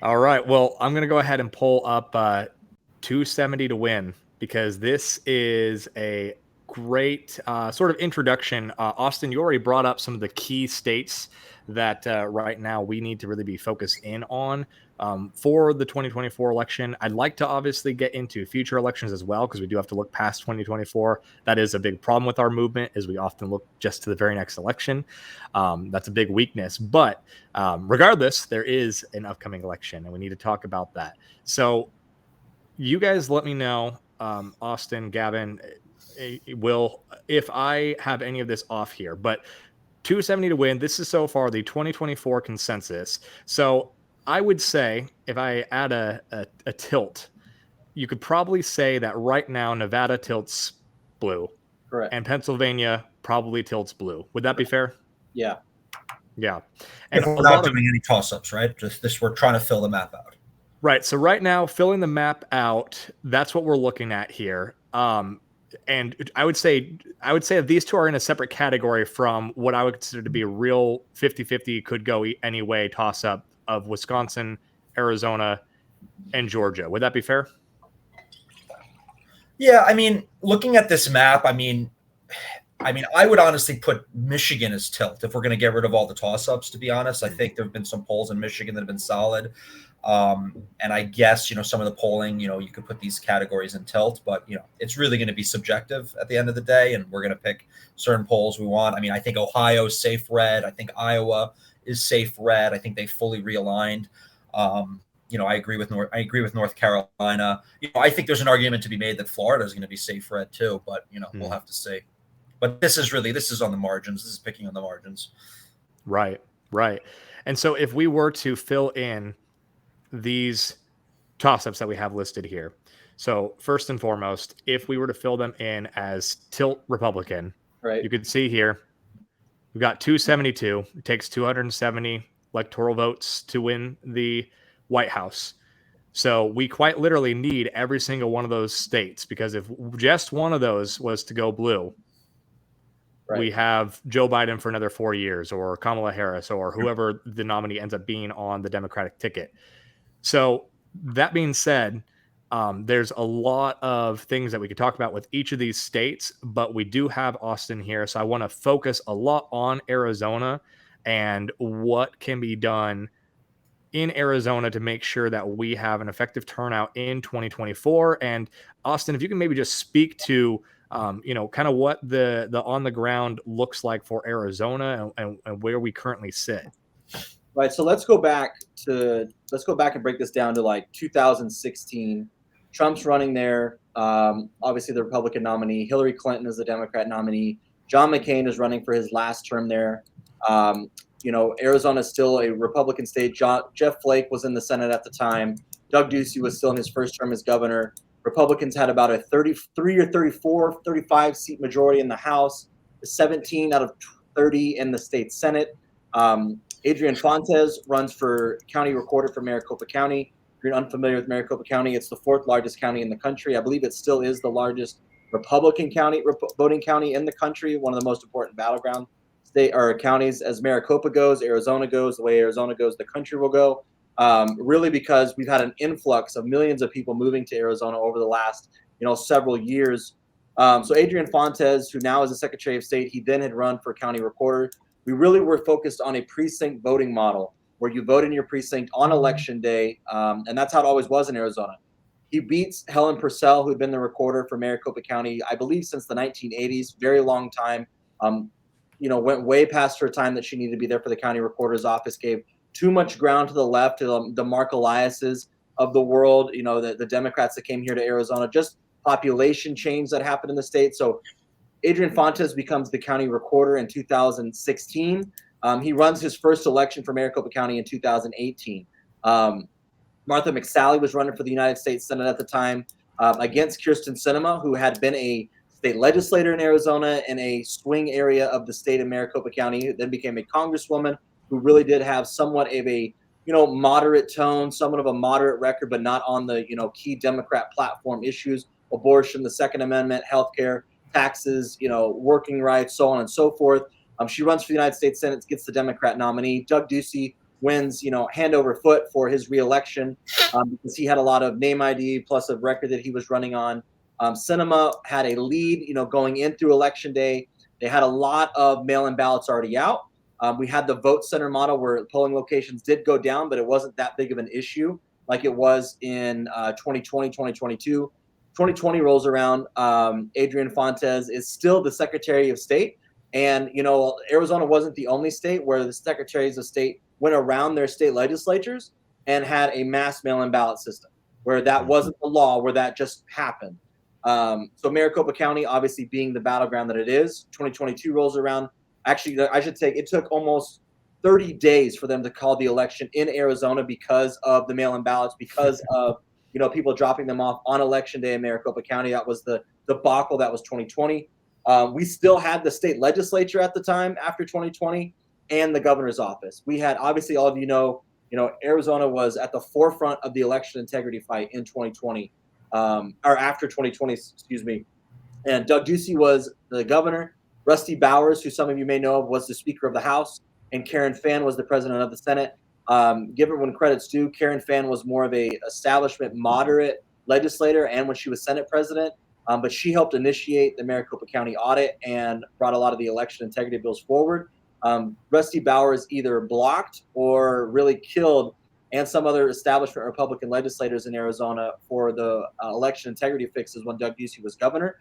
All right. Well, I'm going to go ahead and pull up 270 to win because this is a great sort of introduction. Austin, you already brought up some of the key states that right now we need to really be focused in on for the 2024 election. I'd like to obviously get into future elections as well because we do have to look past 2024. That is a big problem with our movement is we often look just to the very next election. That's a big weakness. But regardless, there is an upcoming election and we need to talk about that. So you guys let me know, Austin, Gavin, Will, if I have any of this off here. But 270 to win. This is so far the 2024 consensus. So I would say if I add a tilt, you could probably say that right now Nevada tilts blue. Correct. And Pennsylvania probably tilts blue. Would that be fair? Yeah. Yeah. And if we're not doing any toss-ups, right? Just this, we're trying to fill the map out. Right. So right now, filling the map out, that's what we're looking at here. And I would say that these two are in a separate category from what I would consider to be a real 50-50 could go any way toss up of Wisconsin, Arizona, and Georgia. Would that be fair? Yeah, I mean, looking at this map, I mean, I would honestly put Michigan as tilt if we're going to get rid of all the toss-ups, to be honest. I think there have been some polls in Michigan that have been solid. And I guess, some of the polling, you could put these categories in tilt, but, it's really going to be subjective at the end of the day. And we're going to pick certain polls we want. I mean, I think Ohio is safe red. I think Iowa is safe red. I think they fully realigned. I agree with North Carolina. I think there's an argument to be made that Florida is going to be safe red too, but, we'll have to see. But this is on the margins. This is picking on the margins. Right. And so if we were to fill in these toss-ups that we have listed here. So first and foremost, if we were to fill them in as tilt Republican, right, you could see here, we've got 272. It takes 270 electoral votes to win the White House. So we quite literally need every single one of those states because if just one of those was to go blue, we have Joe Biden for another 4 years or Kamala Harris or whoever the nominee ends up being on the Democratic ticket. So that being said, there's a lot of things that we could talk about with each of these states, but we do have Austin here. So I want to focus a lot on Arizona and what can be done in Arizona to make sure that we have an effective turnout in 2024. And Austin, if you can maybe just speak to, kind of what the on the ground looks like for Arizona and where we currently sit. Right. So let's go back and break this down to like 2016. Trump's running there. Obviously the Republican nominee. Hillary Clinton is the Democrat nominee. John McCain is running for his last term there. Arizona is still a Republican state. Jeff Flake was in the Senate at the time. Doug Ducey was still in his first term as governor. Republicans had about a 33 or 34, 35 seat majority in the House, 17 out of 30 in the state Senate. Adrian Fontes runs for county recorder for Maricopa County. If you're unfamiliar with Maricopa County, it's the fourth largest county in the country. I believe it still is the largest Republican county, voting county in the country, one of the most important battleground state or counties as Maricopa goes, Arizona goes, the way Arizona goes, the country will go. Really because we've had an influx of millions of people moving to Arizona over the last, several years. So Adrian Fontes, who now is the Secretary of State, he then had run for county recorder. We really were focused on a precinct voting model where you vote in your precinct on election day. And that's how it always was in Arizona. He beats Helen Purcell, who had been the recorder for Maricopa County, I believe since the 1980s, very long time. Went way past her time that she needed to be there for the county recorder's office, gave too much ground to the left, to the Mark Eliases of the world, the Democrats that came here to Arizona, just population change that happened in the state. So Adrian Fontes becomes the county recorder in 2016. He runs his first election for Maricopa County in 2018. Martha McSally was running for the United States Senate at the time against Kyrsten Sinema, who had been a state legislator in Arizona in a swing area of the state of Maricopa County, then became a congresswoman who really did have somewhat of a, moderate tone, somewhat of a moderate record, but not on the, key Democrat platform issues, abortion, the Second Amendment, healthcare, taxes, working rights, so on and so forth. She runs for the United States Senate, gets the Democrat nominee. Doug Ducey wins, hand over foot for his reelection because he had a lot of name ID plus a record that he was running on. Sinema had a lead, going in through election day. They had a lot of mail-in ballots already out. We had the vote center model where polling locations did go down, but it wasn't that big of an issue like it was in 2020, 2022. 2020 rolls around. Adrian Fontes is still the Secretary of State. And, Arizona wasn't the only state where the secretaries of state went around their state legislatures and had a mass mail-in ballot system where that wasn't the law, where that just happened. So Maricopa County, obviously being the battleground that it is, 2022 rolls around. Actually, I should say it took almost 30 days for them to call the election in Arizona because of the mail-in ballots, because of people dropping them off on election day in Maricopa County. That was the debacle. That was 2020. We still had the state legislature at the time after 2020 and the governor's office. We had, obviously, all of Arizona was at the forefront of the election integrity fight in 2020, or after 2020, excuse me. And Doug Ducey was the governor. Rusty Bowers, who some of you may know of, was the Speaker of the House, and Karen Fann was the President of the Senate. Given when credit's due, Karen Fann was more of a establishment moderate legislator, and when she was Senate President, but she helped initiate the Maricopa County audit and brought a lot of the election integrity bills forward. Rusty Bowers either blocked or really killed, and some other establishment Republican legislators in Arizona for the election integrity fixes when Doug Ducey was governor.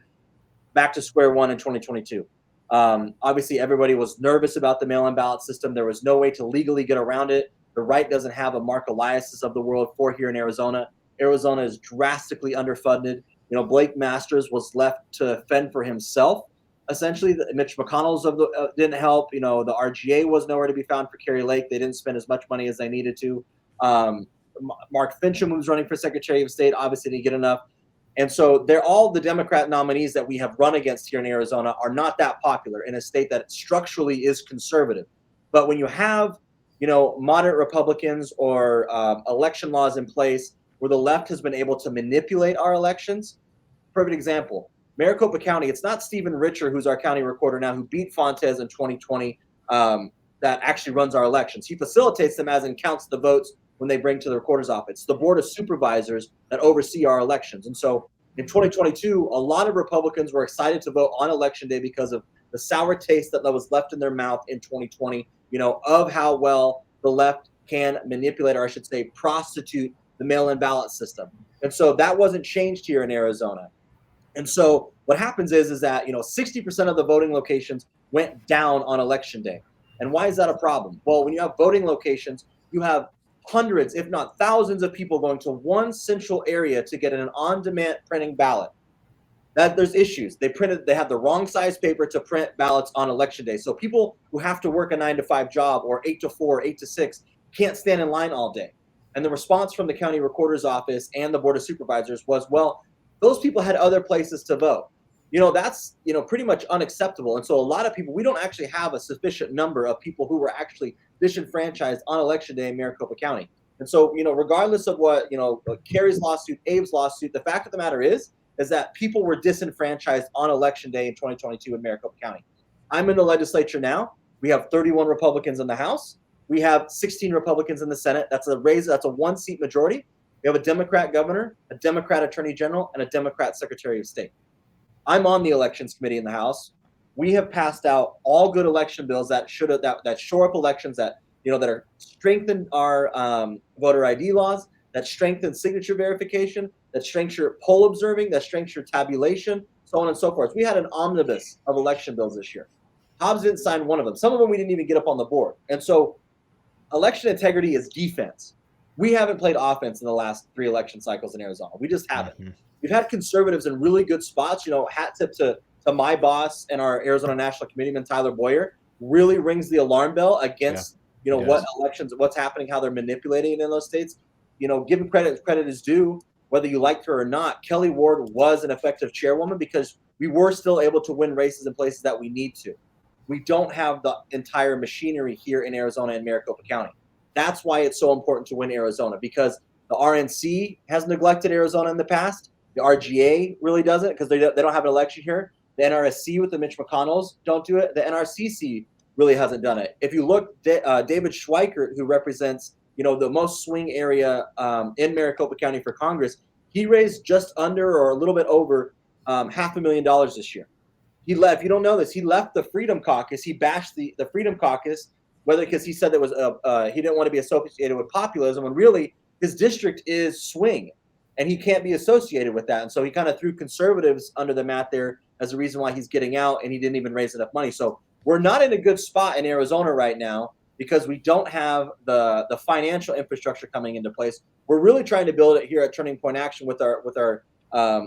Back to square one in 2022. Obviously, everybody was nervous about the mail-in ballot system. There was no way to legally get around it. The right doesn't have a Mark Elias's of the world for here in Arizona. Arizona is drastically underfunded. Blake Masters was left to fend for himself. Essentially, Mitch McConnell's didn't help. The RGA was nowhere to be found for Kari Lake. They didn't spend as much money as they needed to. Mark Fincham, who's running for Secretary of State, obviously didn't get enough. And so they're all the Democrat nominees that we have run against here in Arizona are not that popular in a state that structurally is conservative. But when you have, moderate Republicans or election laws in place where the left has been able to manipulate our elections, perfect example, Maricopa County, it's not Stephen Richer, who's our county recorder now, who beat Fontes in 2020, that actually runs our elections. He facilitates them as in counts the votes when they bring to the recorder's office. It's the Board of Supervisors that oversee our elections. And so in 2022, a lot of Republicans were excited to vote on election day because of the sour taste that was left in their mouth in 2020, of how well the left can manipulate, or I should say, prostitute the mail-in ballot system. And so that wasn't changed here in Arizona. And so what happens is that, 60% of the voting locations went down on election day. And why is that a problem? Well, when you have voting locations, you have hundreds, if not thousands of people going to one central area to get an on-demand printing ballot. That there's issues. They have the wrong size paper to print ballots on election day. So people who have to work a 9-to-5 job or 8 to 4, 8 to 6 can't stand in line all day. And the response from the county recorder's office and the Board of Supervisors was, well, those people had other places to vote. That's, pretty much unacceptable. And so a lot of people, we don't actually have a sufficient number of people who were actually disenfranchised on election day in Maricopa County. And so, regardless of what, Kerry's lawsuit, Abe's lawsuit, the fact of the matter is that people were disenfranchised on election day in 2022 in Maricopa County. I'm in the legislature now. We have 31 Republicans in the House. We have 16 Republicans in the Senate. That's a one-seat majority. We have a Democrat governor, a Democrat attorney general, and a Democrat secretary of state. I'm on the elections committee in the House. We have passed out all good election bills that shore up elections, that are strengthen our voter ID laws, that strengthen signature verification, that strengthen poll observing, that strengthen tabulation, so on and so forth. We had an omnibus of election bills this year. Hobbs didn't sign one of them. Some of them we didn't even get up on the board. And so election integrity is defense. We haven't played offense in the last 3 election cycles in Arizona. We just haven't. Mm-hmm. We've had conservatives in really good spots. Hat tip to my boss and our Arizona National Committeeman, Tyler Boyer, really rings the alarm bell against, what elections, what's happening, how they're manipulating it in those states. Given credit is due, whether you liked her or not. Kelly Ward was an effective chairwoman because we were still able to win races in places that we need to. We don't have the entire machinery here in Arizona and Maricopa County. That's why it's so important to win Arizona, because the RNC has neglected Arizona in the past. The RGA really doesn't, because they don't have an election here. The NRSC with the Mitch McConnells don't do it. The NRCC really hasn't done it. If you look, David Schweikert, who represents, the most swing area in Maricopa County for Congress, he raised just under or a little bit over $500,000 this year. He left. If you don't know this, he left the Freedom Caucus. He bashed the Freedom Caucus, whether because he said that was he didn't want to be associated with populism, when really his district is swing, and he can't be associated with that. And so he kind of threw conservatives under the mat there as the reason why he's getting out, and he didn't even raise enough money. So we're not in a good spot in Arizona right now because we don't have the financial infrastructure coming into place. We're really trying to build it here at Turning Point Action with our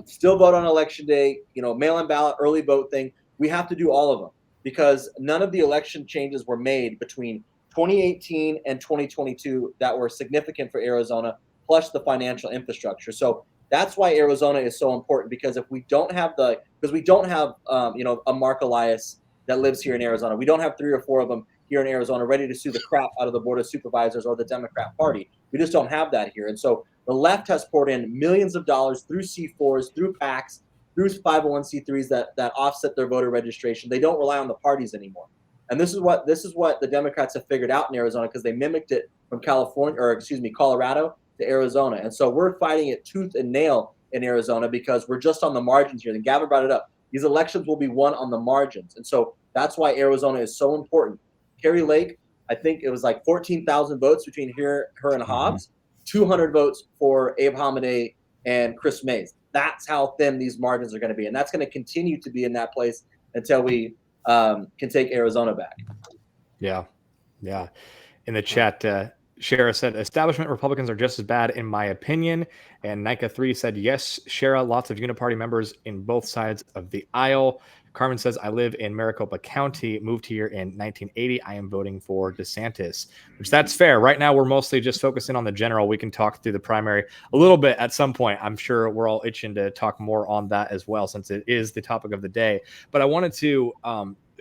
still vote on election day, mail-in ballot, early vote thing. We have to do all of them because none of the election changes were made between 2018 and 2022 that were significant for Arizona, plus the financial infrastructure. So that's why Arizona is so important, because if we don't have a Mark Elias that lives here in Arizona, we don't have 3 or 4 of them here in Arizona ready to sue the crap out of the Board of Supervisors or the Democrat Party. We just don't have that here. And so the left has poured in millions of dollars through C4s, through PACs, through 501c3s that offset their voter registration. They don't rely on the parties anymore. And this is what the Democrats have figured out in Arizona, because they mimicked it from Colorado to Arizona. And so we're fighting it tooth and nail in Arizona because we're just on the margins here. And Gavin brought it up. These elections will be won on the margins. And so that's why Arizona is so important. Kari Lake, I think it was like 14,000 votes between her and Hobbs, 200 votes for Abe Hamadeh and Chris Mays. That's how thin these margins are going to be. And that's going to continue to be in that place until we can take Arizona back. Yeah. Yeah. In the chat, Shara said, establishment Republicans are just as bad, in my opinion. And Nika3 said, yes, Shara, lots of Uniparty members in both sides of the aisle. Carmen says, I live in Maricopa County, moved here in 1980. I am voting for DeSantis, which that's fair. Right now, we're mostly just focusing on the general. We can talk through the primary a little bit at some point. I'm sure we're all itching to talk more on that as well, since it is the topic of the day. But I wanted to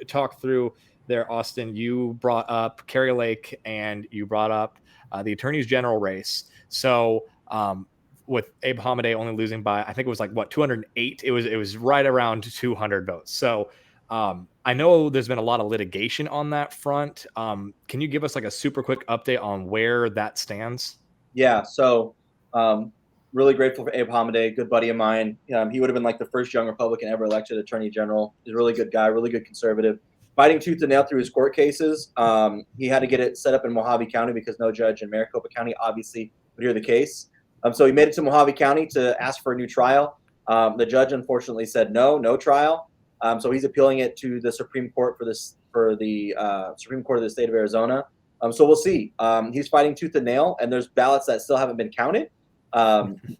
talk through there, Austin. You brought up Kari Lake and you brought up the Attorney General race. So with Abe Hamadeh only losing by, I think it was 208. It was right around 200 votes. So I know there's been a lot of litigation on that front. Can you give us a super quick update on where that stands? Yeah. So really grateful for Abe Hamadeh, good buddy of mine. He would have been the first young Republican ever elected Attorney General. He's a really good guy, really good conservative. Fighting tooth and nail through his court cases. He had to get it set up in Mojave County because no judge in Maricopa County obviously would hear the case. So he made it to Mojave County to ask for a new trial. The judge unfortunately said no trial. So he's appealing it to the Supreme Court for the Supreme Court of the state of Arizona. So we'll see. He's fighting tooth and nail, and there's ballots that still haven't been counted. And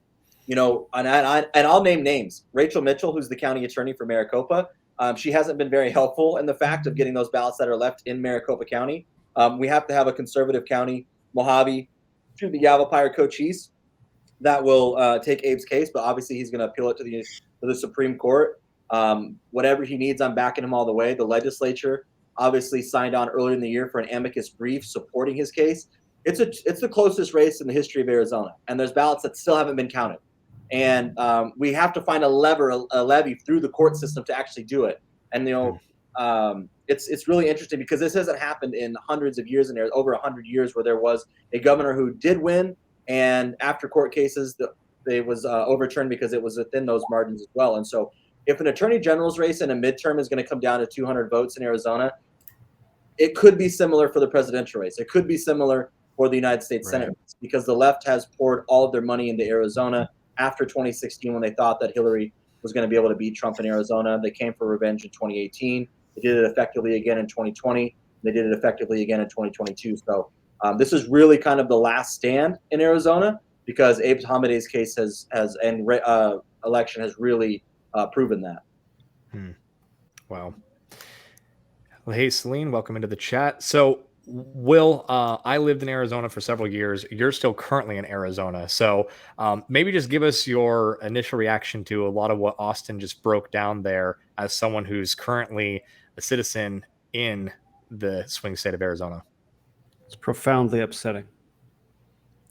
I'll name names. Rachel Mitchell, who's the county attorney for Maricopa, she hasn't been very helpful in the fact of getting those ballots that are left in Maricopa County. We have to have a conservative county, Mojave, the Yavapai, Cochise, that will take Abe's case, but obviously he's going to appeal it to the Supreme Court. Whatever he needs, I'm backing him all the way. The legislature obviously signed on earlier in the year for an amicus brief supporting his case. It's the closest race in the history of Arizona, and there's ballots that still haven't been counted. And we have to find a levy through the court system to actually do it. And it's really interesting because this hasn't happened in hundreds of years, and there's over 100 years where there was a governor who did win, and after court cases, it was overturned because it was within those margins as well. And so, if an attorney general's race in a midterm is going to come down to 200 votes in Arizona, it could be similar for the presidential race. It could be similar for the United States Senate race, because the left has poured all of their money into Arizona after 2016 when they thought that Hillary was going to be able to beat Trump in Arizona. They came for revenge in 2018. They did it effectively again in 2020. They did it effectively again in 2022. So this is really kind of the last stand in Arizona, because Abe Hamadeh's case election has really proven that. Wow. Well, hey, Celine, welcome into the chat. So, Will, I lived in Arizona for several years. You're still currently in Arizona. So maybe just give us your initial reaction to a lot of what Austin just broke down there as someone who's currently a citizen in the swing state of Arizona. It's profoundly upsetting.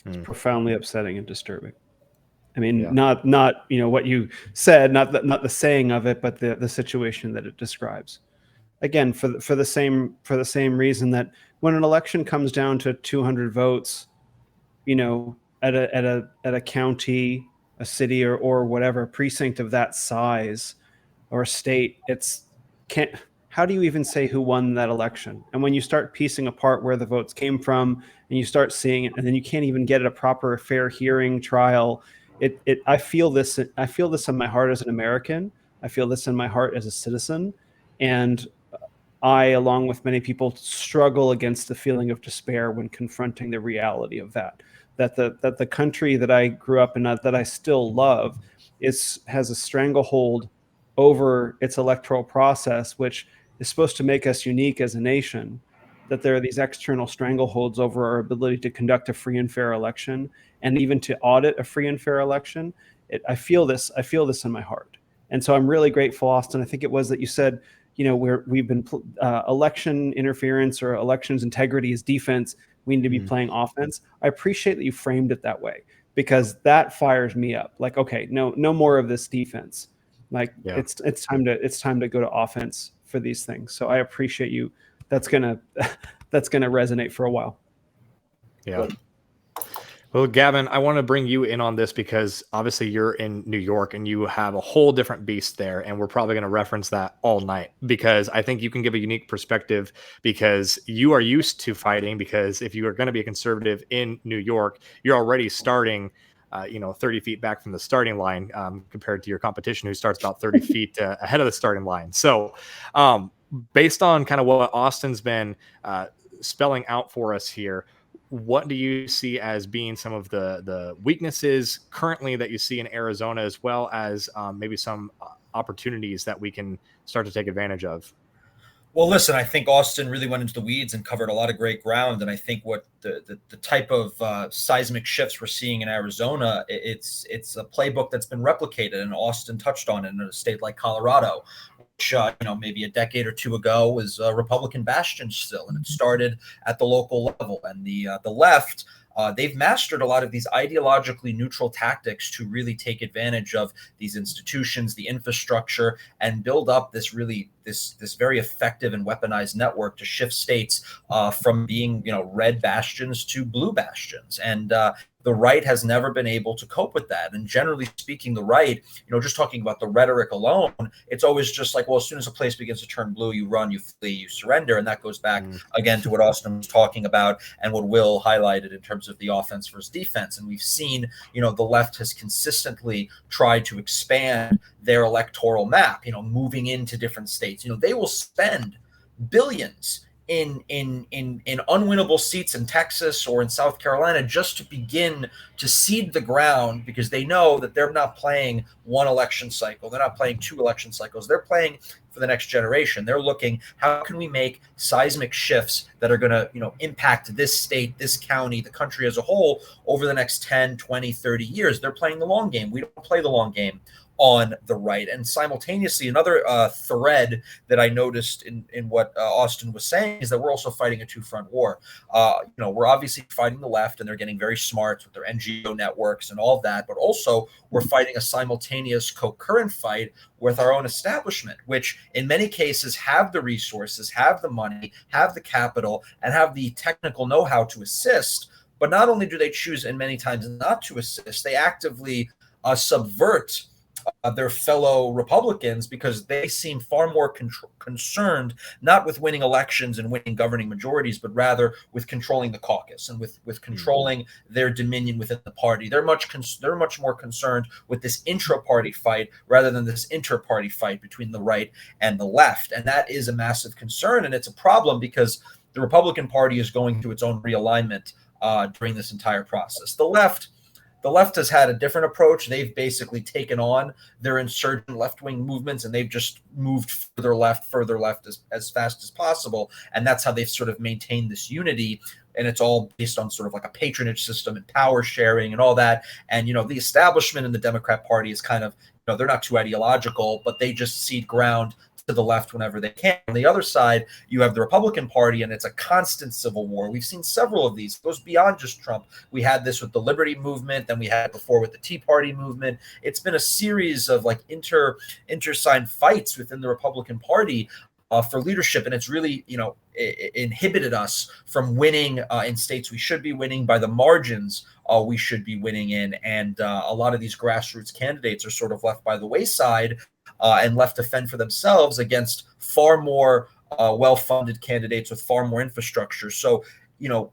It's profoundly upsetting and disturbing. I mean, not what you said, not the saying of it, but the situation that it describes. again, for the same reason that when an election comes down to 200 votes, you know, at a county, a city, or whatever precinct of that size or state, how do you even say who won that election? And when you start piecing apart where the votes came from, and you start seeing it, and then you can't even get a proper fair hearing trial, I feel this in my heart as an American. I feel this in my heart as a citizen, and I, along with many people, struggle against the feeling of despair when confronting the reality of that the country that I grew up in, that I still love, has a stranglehold over its electoral process, which is supposed to make us unique as a nation. That there are these external strangleholds over our ability to conduct a free and fair election, and even to audit a free and fair election. I feel this in my heart, and so I'm really grateful, Austin. I think it was that you said, you know, we've been election interference or elections integrity is defense. We need to be playing offense. I appreciate that you framed it that way, because that fires me up. Like, okay, no more of this defense. Like, it's time to go to offense for these things. So I appreciate you. That's gonna resonate for a while. Yeah. Well, Gavin, I want to bring you in on this because obviously you're in New York and you have a whole different beast there. And we're probably going to reference that all night, because I think you can give a unique perspective, because you are used to fighting. Because if you are going to be a conservative in New York, you're already starting 30 feet back from the starting line, compared to your competition, who starts about 30 feet ahead of the starting line. So based on kind of what Austin's been spelling out for us here, what do you see as being some of the weaknesses currently that you see in Arizona, as well as maybe some opportunities that we can start to take advantage of? Well, listen, I think Austin really went into the weeds and covered a lot of great ground. And I think what the type of seismic shifts we're seeing in Arizona, it's a playbook that's been replicated, and Austin touched on it, in a state like Colorado, which maybe a decade or two ago was a Republican bastion still, and it started at the local level. And the left, they've mastered a lot of these ideologically neutral tactics to really take advantage of these institutions, the infrastructure, and build up this very effective and weaponized network to shift states from being red bastions to blue bastions. And the right has never been able to cope with that. And generally speaking, the right, just talking about the rhetoric alone, it's always just like, well, as soon as a place begins to turn blue, you run, you flee, you surrender. And that goes back again to what Austin was talking about and what Will highlighted in terms of the offense versus defense. And we've seen, the left has consistently tried to expand their electoral map, moving into different states. They will spend billions in unwinnable seats in Texas or in South Carolina just to begin to seed the ground, because they know that they're not playing one election cycle. They're not playing two election cycles. They're playing for the next generation. They're looking, how can we make seismic shifts that are going to, impact this state, this county, the country as a whole over the next 10, 20, 30 years. They're playing the long game. We don't play the long game on the right. And simultaneously, another thread that I noticed in what Austin was saying is that we're also fighting a two-front war. We're obviously fighting the left, and they're getting very smart with their NGO networks and all of that, but also we're fighting a simultaneous concurrent fight with our own establishment, which in many cases have the resources, have the money, have the capital, and have the technical know-how to assist. But not only do they choose, and many times not to assist, they actively subvert their fellow Republicans, because they seem far more concerned not with winning elections and winning governing majorities, but rather with controlling the caucus and with controlling their dominion within the party. They're much more concerned with this intra-party fight rather than this inter-party fight between the right and the left. And that is a massive concern, and it's a problem because the Republican Party is going through its own realignment during this entire process. The left has had a different approach. They've basically taken on their insurgent left-wing movements, and they've just moved further left as fast as possible. And that's how they've sort of maintained this unity. And it's all based on sort of like a patronage system and power sharing and all that. And, the establishment in the Democrat Party is kind of, they're not too ideological, but they just cede ground to the left whenever they can. On the other side, you have the Republican Party, and it's a constant civil war. We've seen several of these. It goes beyond just Trump. We had this with the Liberty Movement, then we had it before with the Tea Party movement. It's been a series of like inter-signed fights within the Republican Party for leadership, and it's really, inhibited us from winning in states we should be winning by the margins we should be winning in. And a lot of these grassroots candidates are sort of left by the wayside and left to fend for themselves against far more well-funded candidates with far more infrastructure. So,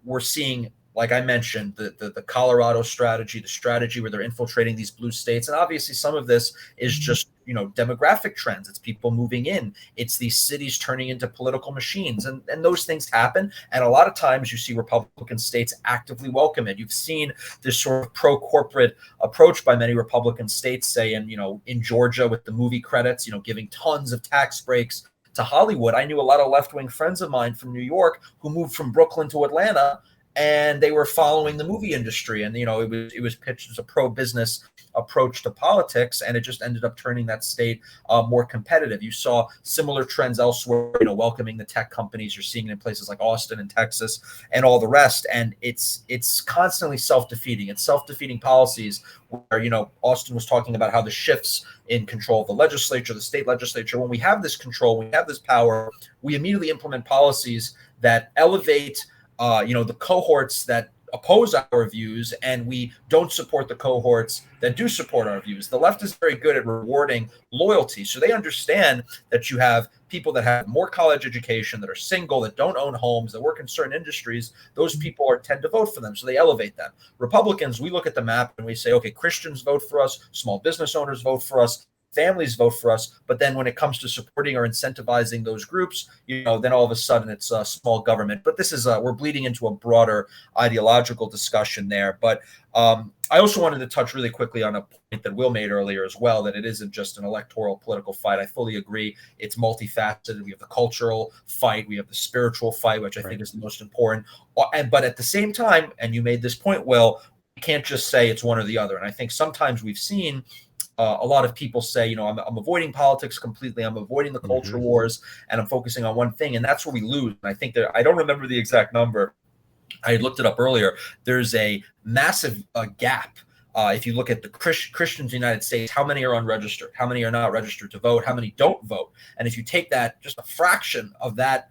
we're seeing, like I mentioned, the Colorado strategy, the strategy where they're infiltrating these blue states. And obviously some of this is just, demographic trends. It's people moving in. It's these cities turning into political machines. And those things happen. And a lot of times you see Republican states actively welcome it. You've seen this sort of pro-corporate approach by many Republican states, say in Georgia with the movie credits, giving tons of tax breaks to Hollywood. I knew a lot of left-wing friends of mine from New York who moved from Brooklyn to Atlanta, and they were following the movie industry. And, it was pitched as a pro-business approach to politics, and it just ended up turning that state more competitive. You saw similar trends elsewhere, welcoming the tech companies. You're seeing it in places like Austin and Texas and all the rest. And it's constantly self-defeating. It's self-defeating policies where, Austin was talking about how the shifts in control of the legislature, the state legislature, when we have this control, we have this power, we immediately implement policies that elevate the cohorts that oppose our views, and we don't support the cohorts that do support our views. The left is very good at rewarding loyalty. So they understand that you have people that have more college education, that are single, that don't own homes, that work in certain industries. Those people tend to vote for them. So they elevate them. Republicans, we look at the map and we say, okay, Christians vote for us, small business owners vote for us, families vote for us. But then when it comes to supporting or incentivizing those groups, then all of a sudden it's a small government. But this is we're bleeding into a broader ideological discussion there. But I also wanted to touch really quickly on a point that Will made earlier as well, that it isn't just an electoral political fight. I fully agree. It's multifaceted. We have the cultural fight. We have the spiritual fight, which I think is the most important. But at the same time, and you made this point, Will, you can't just say it's one or the other. And I think sometimes we've seen a lot of people say, I'm avoiding politics completely. I'm avoiding the culture wars, and I'm focusing on one thing. And that's where we lose. And I think that I don't remember the exact number. I looked it up earlier. There's a massive gap. If you look at the Christians in the United States, how many are unregistered? How many are not registered to vote? How many don't vote? And if you take that, just a fraction of that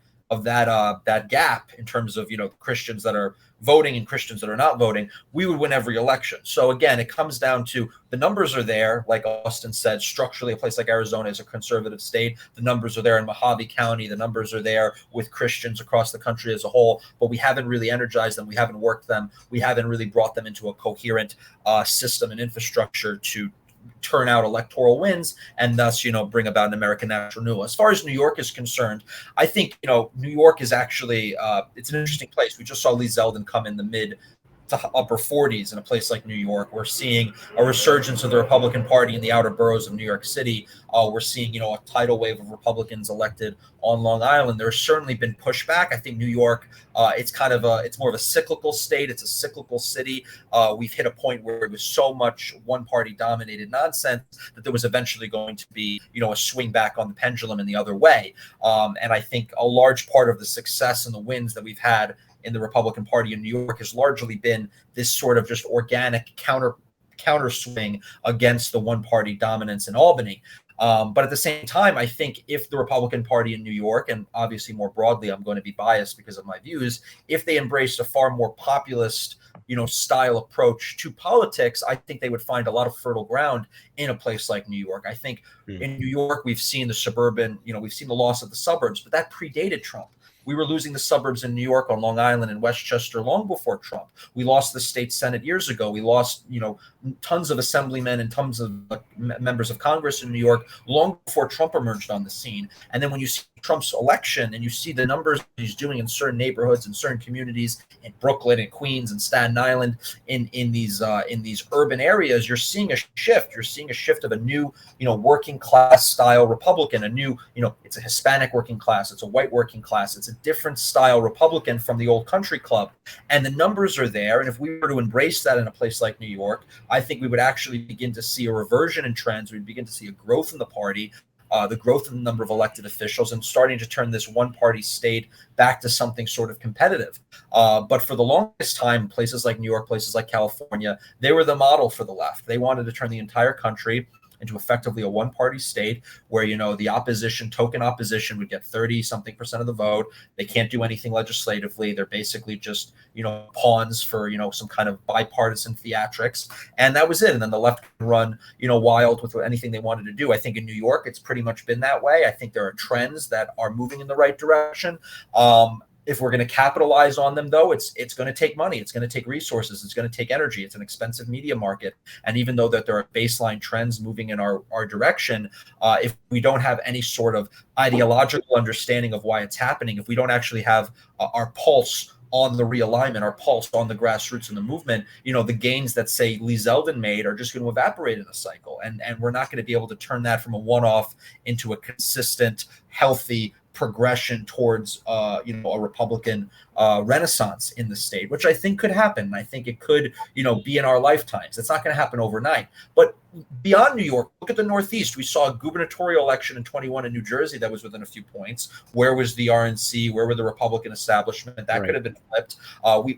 gap in terms of Christians that are voting and Christians that are not voting, we would win every election. So again, it comes down to the numbers are there. Like Austin said, structurally, a place like Arizona is a conservative state. The numbers are there in Mojave County. The numbers are there with Christians across the country as a whole, but we haven't really energized them. We haven't worked them. We haven't really brought them into a coherent system and infrastructure to turn out electoral wins and thus, bring about an American national renewal. As far as New York is concerned, I think, New York is actually, it's an interesting place. We just saw Lee Zeldin come in the mid to upper 40s in a place like New York. We're seeing a resurgence of the Republican Party in the outer boroughs of New York City. We're seeing, a tidal wave of Republicans elected on Long Island. There's certainly been pushback. I think New York, it's more of a cyclical state. It's a cyclical city. We've hit a point where it was so much one-party dominated nonsense that there was eventually going to be, a swing back on the pendulum in the other way. And I think a large part of the success and the wins that we've had in the Republican Party in New York has largely been this sort of just organic counter swing against the one-party dominance in Albany. But at the same time, I think if the Republican Party in New York, and obviously more broadly, I'm going to be biased because of my views, if they embraced a far more populist, style approach to politics, I think they would find a lot of fertile ground in a place like New York. I think in New York, we've seen the suburban, we've seen the loss of the suburbs, but that predated Trump. We were losing the suburbs in New York on Long Island and Westchester long before Trump. We lost the state Senate years ago. We lost, tons of assemblymen and tons of members of Congress in New York long before Trump emerged on the scene. And then when you see Trump's election and you see the numbers he's doing in certain neighborhoods and certain communities in Brooklyn and Queens and Staten Island, in these urban areas, you're seeing a shift. You're seeing a shift of a new, working class style Republican, a new, it's a Hispanic working class, it's a white working class, it's a different style Republican from the old country club. And the numbers are there. And if we were to embrace that in a place like New York, I think we would actually begin to see a reversion in trends. We'd begin to see a growth in the party, the growth in the number of elected officials, and starting to turn this one-party state back to something sort of competitive. But for the longest time, places like New York, places like California, they were the model for the left. They wanted to turn the entire country into effectively a one-party state where, the opposition, token opposition, would get 30-something% of the vote. They can't do anything legislatively. They're basically just, pawns for, some kind of bipartisan theatrics. And that was it. And then the left can run, wild with anything they wanted to do. I think in New York, it's pretty much been that way. I think there are trends that are moving in the right direction. If we're going to capitalize on them, though, it's going to take money. It's going to take resources. It's going to take energy. It's an expensive media market. And even though that there are baseline trends moving in our direction, if we don't have any sort of ideological understanding of why it's happening, if we don't actually have our pulse on the realignment, our pulse on the grassroots and the movement, the gains that, say, Lee Zeldin made are just going to evaporate in a cycle. And we're not going to be able to turn that from a one-off into a consistent, healthy progression towards a Republican renaissance in the state, which I think could happen. I think it could be in our lifetimes. It's not going to happen overnight. But beyond New York, look at the Northeast. We saw a gubernatorial election in 21 in New Jersey that was within a few points. Where was the RNC? Where were the Republican establishment? That could have been flipped.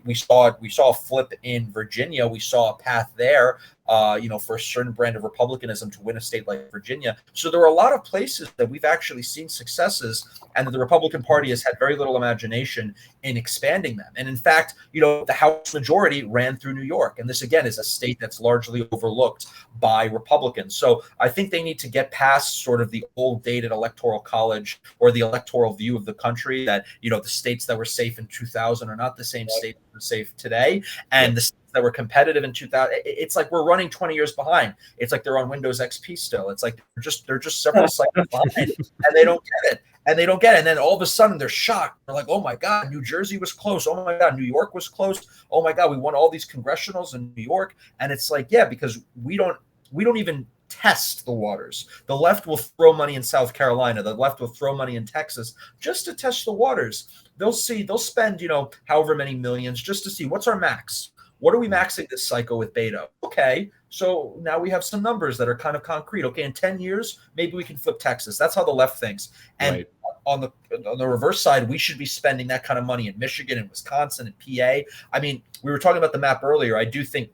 We saw a flip in Virginia. We saw a path there, for a certain brand of republicanism to win a state like Virginia. So there are a lot of places that we've actually seen successes, and that the Republican Party has had very little imagination in expanding them. And in fact, the House majority ran through New York. And this, again, is a state that's largely overlooked by Republicans. So I think they need to get past sort of the old dated electoral college or the electoral view of the country that, the states that were safe in 2000 are not the same states that are safe today. And the states that were competitive in 2000, it's like we're running 20 years behind. It's like they're on Windows XP still. It's like they're just several cycles behind, and they don't get it. And then all of a sudden they're shocked. They're like, oh my God, New Jersey was close. Oh my God, New York was close. Oh my God, we won all these congressionals in New York. And it's like, yeah, because we don't even test the waters. The left will throw money in South Carolina. The left will throw money in Texas just to test the waters. They'll spend, however many millions just to see what's our max. What are we maxing this cycle with Beto? Okay, so now we have some numbers that are kind of concrete. Okay, in 10 years, maybe we can flip Texas. That's how the left thinks. And on the reverse side, we should be spending that kind of money in Michigan and Wisconsin and PA. I mean, we were talking about the map earlier. I do think,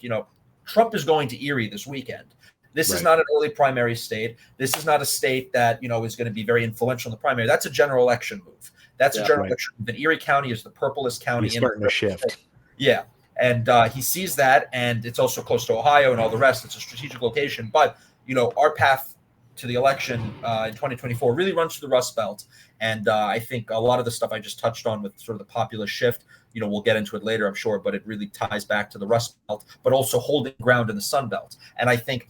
Trump is going to Erie this weekend. This is not an early primary state. This is not a state that, is going to be very influential in the primary. That's a general election move. That's a general election move. And Erie County is the purplest county. He's starting to shift. Yeah. And he sees that, and it's also close to Ohio and all the rest. It's a strategic location. But, our path to the election in 2024 really runs through the Rust Belt. And I think a lot of the stuff I just touched on with sort of the populist shift, we'll get into it later, I'm sure, but it really ties back to the Rust Belt, but also holding ground in the Sun Belt. And I think,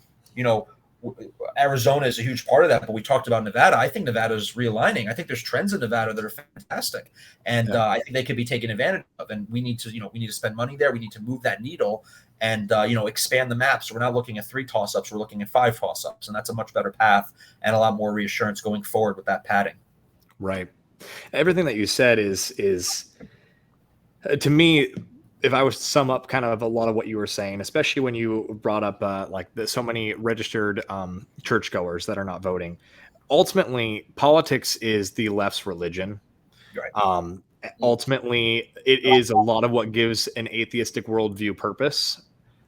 Arizona is a huge part of that, but we talked about Nevada. I think Nevada is realigning. I think there's trends in Nevada that are fantastic, and I think they could be taken advantage of. And we need to spend money there. We need to move that needle and expand the map. So we're not looking at 3 toss-ups. We're looking at 5 toss-ups, and that's a much better path and a lot more reassurance going forward with that padding. Right. Everything that you said is to me, if I was to sum up kind of a lot of what you were saying, especially when you brought up so many registered churchgoers that are not voting, ultimately politics is the left's religion. Right. Ultimately, it is a lot of what gives an atheistic worldview purpose.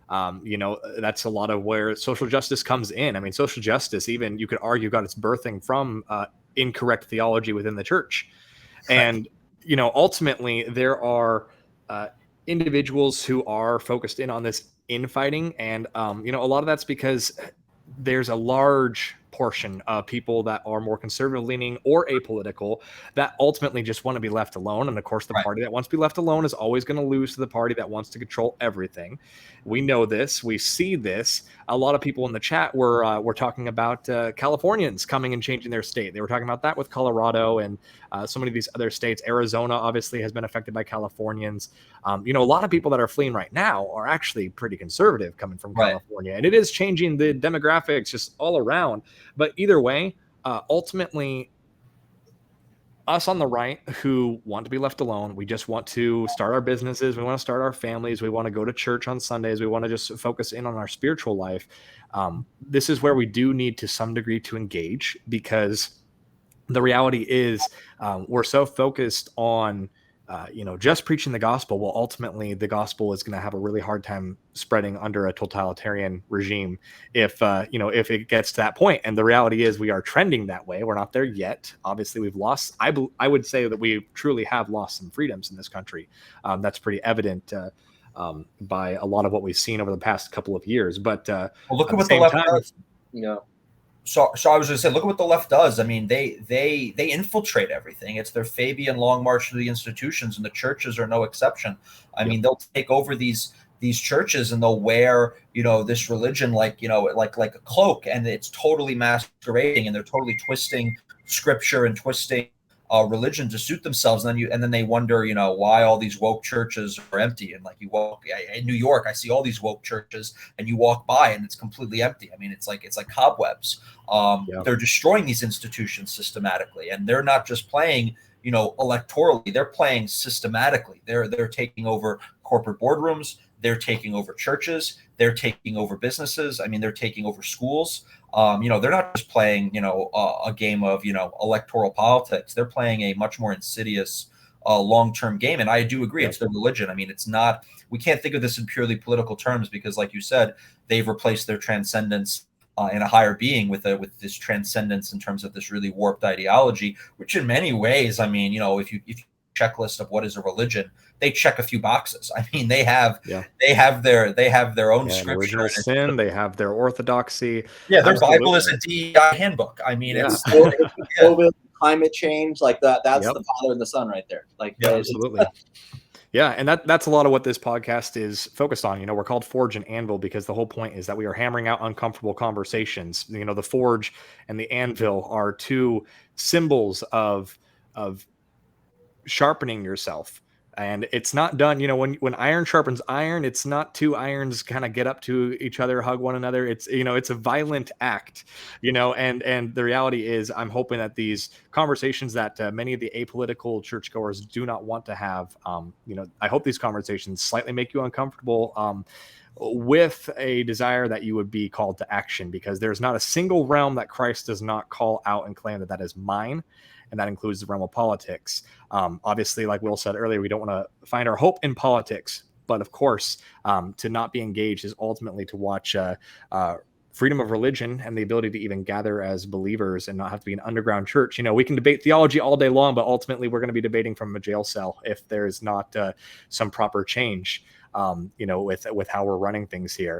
That's a lot of where social justice comes in. I mean, social justice, even you could argue, got its birthing from incorrect theology within the church. And, ultimately there are individuals who are focused in on this infighting. And, a lot of that's because there's a large portion of people that are more conservative leaning or apolitical that ultimately just want to be left alone. And of course, the party that wants to be left alone is always going to lose to the party that wants to control everything. We know this. We see this. A lot of people in the chat were talking about Californians coming and changing their state. They were talking about that with Colorado and so many of these other states. Arizona obviously has been affected by Californians. A lot of people that are fleeing right now are actually pretty conservative coming from California. And it is changing the demographics just all around. But either way, ultimately, us on the right who want to be left alone, we just want to start our businesses, we want to start our families, we want to go to church on Sundays, we want to just focus in on our spiritual life. This is where we do need to some degree to engage, because the reality is we're so focused on just preaching the gospel, well, ultimately the gospel is going to have a really hard time spreading under a totalitarian regime if it gets to that point. And the reality is we are trending that way. We're not there yet. Obviously, we've lost. I would say that we truly have lost some freedoms in this country. That's pretty evident by a lot of what we've seen over the past couple of years. But Well, look at at what the the same left time, does. Yeah. So I was going to say, look at what the left does. I mean, they infiltrate everything. It's their Fabian long march to the institutions, and the churches are no exception. I mean, they'll take over these churches and they'll wear, this religion like a cloak, and it's totally masquerading, and they're totally twisting scripture and twisting religion to suit themselves. And then they wonder, why all these woke churches are empty. And like you walk in New York, I see all these woke churches, and you walk by and it's completely empty. I mean, it's like cobwebs. They're destroying these institutions systematically, and they're not just playing, electorally. They're playing systematically. They're taking over corporate boardrooms. They're taking over churches. They're taking over businesses. I mean, they're taking over schools. They're not just playing, a game of, electoral politics. They're playing a much more insidious, long-term game. And I do agree, it's their religion. I mean, it's not. We can't think of this in purely political terms because, like you said, they've replaced their transcendence in a higher being with this transcendence in terms of this really warped ideology, which in many ways, I mean, if you checklist of what is a religion, they check a few boxes. I mean, they have their own scripture, original sin. They have their orthodoxy. Yeah, their Bible is a DEI handbook. I mean, it's COVID, climate change, like that. That's the Father and the Son right there. Like, absolutely. Yeah, and that's a lot of what this podcast is focused on. We're called Forge and Anvil because the whole point is that we are hammering out uncomfortable conversations. The forge and the anvil are two symbols of sharpening yourself. And it's not done, when iron sharpens iron, it's not two irons kind of get up to each other, hug one another. It's, it's a violent act, and the reality is I'm hoping that these conversations that many of the apolitical churchgoers do not want to have, I hope these conversations slightly make you uncomfortable, with a desire that you would be called to action, because there's not a single realm that Christ does not call out and claim that is mine. And that includes the realm of politics. Obviously, like Will said earlier, we don't want to find our hope in politics. But of course, to not be engaged is ultimately to watch freedom of religion and the ability to even gather as believers and not have to be an underground church. We can debate theology all day long, but ultimately we're going to be debating from a jail cell if there is not some proper change, with how we're running things here.